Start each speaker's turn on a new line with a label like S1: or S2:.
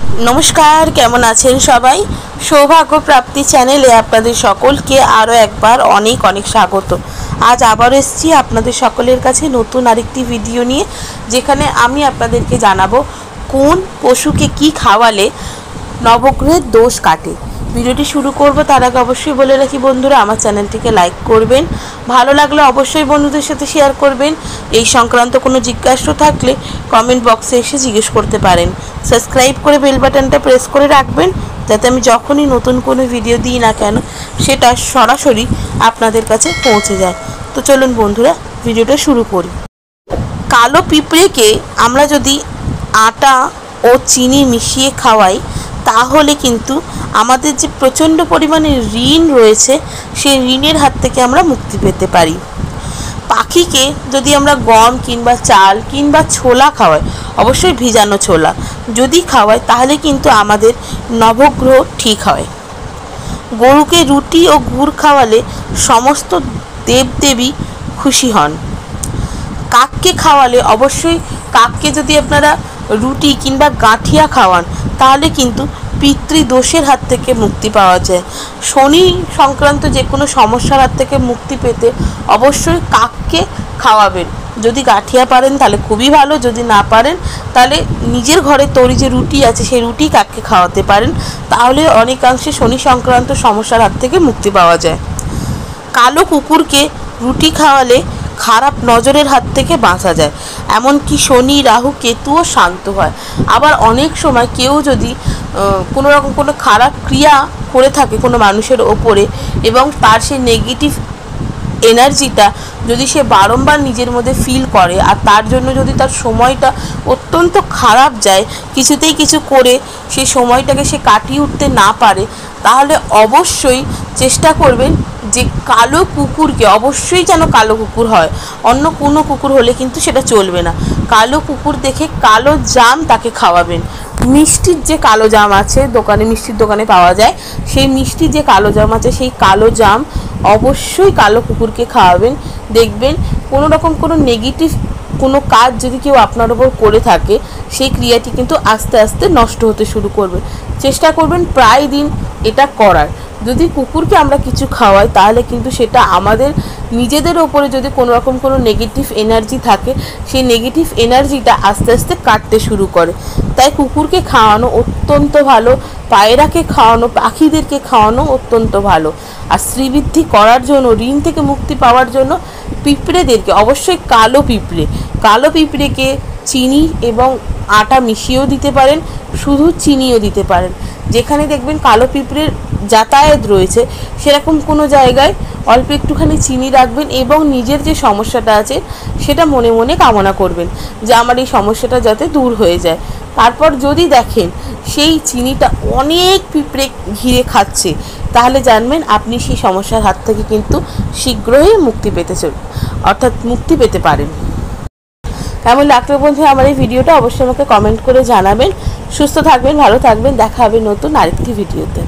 S1: नमस्कार केमन आছেন सबाई सौभाग्य प्राप्ति चैनेले आपनादेर सकलके आरो एकबार अनेक अनेक स्वागत। आज आबार एसेछि आपनादेर सकलेर काछे नतून आरेकटी भिडियो निये जेखाने आमी आपनादेरके जानाबो कोन पशुके की खावाले नवग्रहेर दोष काटे। ভিডিওটি শুরু করব তার আগে অবশ্যই বলে রাখি বন্ধুরা আমার চ্যানেলটিকে লাইক করবেন, ভালো লাগলে অবশ্যই বন্ধুদের সাথে শেয়ার করবেন। এই সংক্রান্ত কোনো জিজ্ঞাসা থাকলে কমেন্ট বক্সে এসে জিজ্ঞেস করতে পারেন। সাবস্ক্রাইব করে বেল বাটনটা প্রেস করে রাখবেন যাতে আমি যখনই নতুন কোনো ভিডিও দিই না কেন সেটা সরাসরি আপনাদের কাছে পৌঁছে যায়। তো চলুন বন্ধুরা ভিডিওটা শুরু করি। কালো পিঁপড়েকে আমরা যদি আটা ও চিনি মিশিয়ে খাওয়াই তাহলে কিন্তু আমাদের যে প্রচণ্ড পরিমাণে ঋণ রয়েছে সেই ঋণের হাত থেকে আমরা মুক্তি পেতে পারি। পাখিকে যদি আমরা গম কিংবা চাল কিংবা ছোলা খাওয়াই, অবশ্যই ভিজানো ছোলা যদি খাওয়াই তাহলে কিন্তু আমাদের নবগ্রহ ঠিক হয়। গরুকে রুটি ও গুড় খাওয়ালে সমস্ত দেবদেবী খুশি হন। কাককে খাওয়ালে অবশ্যই কাককে যদি আপনারা রুটি কিংবা গাঁঠিয়া খাওয়ান তাহলে কিন্তু পিতৃদোষের হাত থেকে মুক্তি পাওয়া যায়। শনি সংক্রান্ত যে কোনো সমস্যার হাত থেকে মুক্তি পেতে অবশ্যই কাককে খাওয়াবেন। যদি গাঁঠিয়া পারেন তাহলে খুবই ভালো, যদি না পারেন তাহলে নিজের ঘরে তৈরি যে রুটি আছে সেই রুটি কাককে খাওয়াতে পারেন, তাহলে অনেকাংশে শনি সংক্রান্ত সমস্যার হাত থেকে মুক্তি পাওয়া যায়। কালো কুকুরকে রুটি খাওয়ালে খারাপ নজরের হাত থেকে বাঁচা যায়, এমনকি শনি রাহু কেতুও শান্ত হয়। আবার অনেক সময় কেউ যদি কোনো রকম কোনো খারাপ ক্রিয়া করে থাকে কোনো মানুষের ওপরে এবং তার সেই নেগেটিভ এনার্জিটা যদি সে বারংবার নিজের মধ্যে ফিল করে আর তার জন্য যদি তার সময়টা অত্যন্ত খারাপ যায়, কিছুতেই কিছু করে সেই সময়টাকে সে কাটিয়ে উঠতে না পারে, তাহলে অবশ্যই চেষ্টা করবেন যে কালো কুকুরকে, অবশ্যই যেন কালো কুকুর হয়, অন্য কোনো কুকুর হলে কিন্তু সেটা চলবে না। কালো কুকুর দেখে কালো জাম তাকে খাওয়াবেন। মিষ্টির যে কালো জাম আছে দোকানে, মিষ্টির দোকানে পাওয়া যায়, সেই মিষ্টির যে কালো জাম আছে সেই কালো জাম অবশ্যই কালো কুকুরকে খাওয়াবেন। দেখবেন কোনো রকম কোনো নেগেটিভ কোনো কাজ যদি কেউ আপনার ওপর করে থাকে সেই ক্রিয়াটি কিন্তু আস্তে আস্তে নষ্ট হতে শুরু করবে। চেষ্টা করবেন প্রায় দিন এটা করার। যদি কুকুরকে আমরা কিছু খাওয়াই তাহলে কিন্তু সেটা আমাদের নিজেদের ওপরে যদি কোনো রকম কোনো নেগেটিভ এনার্জি থাকে সেই নেগেটিভ এনার্জিটা আস্তে আস্তে কাটতে শুরু করে। তাই কুকুরকে খাওয়ানো অত্যন্ত ভালো, পায়রাকে খাওয়ানো, পাখিদেরকে খাওয়ানো অত্যন্ত ভালো। আর শ্রীবৃদ্ধি করার জন্য, ঋণ থেকে মুক্তি পাওয়ার জন্য পিঁপড়েদেরকে অবশ্যই কালো পিঁপড়েকে চিনি এবং আটা মিশিয়েও দিতে পারেন, শুধু চিনিও দিতে পারেন। যেখানে দেখবেন কালো পিঁপড়ের যাতায়াত রয়েছে সেরকম কোনো জায়গায় অল্প একটুখানি চিনি রাখবেন এবং নিজের যে সমস্যাটা আছে সেটা মনে মনে কামনা করবেন যে আমার এই সমস্যাটা যাতে দূর হয়ে যায়। তারপর যদি দেখেন সেই চিনিটা অনেক পিঁপড়ে ঘিরে খাচ্ছে তাহলে জানবেন আপনি সেই সমস্যার হাত থেকে কিন্তু শীঘ্রই মুক্তি পেতে পারেন। কেমন লাগলো বন্ধু আমার এই ভিডিওটা অবশ্যই আমাকে কমেন্ট করে জানাবেন। সুস্থ থাকবেন, ভালো থাকবেন, দেখা হবে নতুন আরেকটি ভিডিওতে।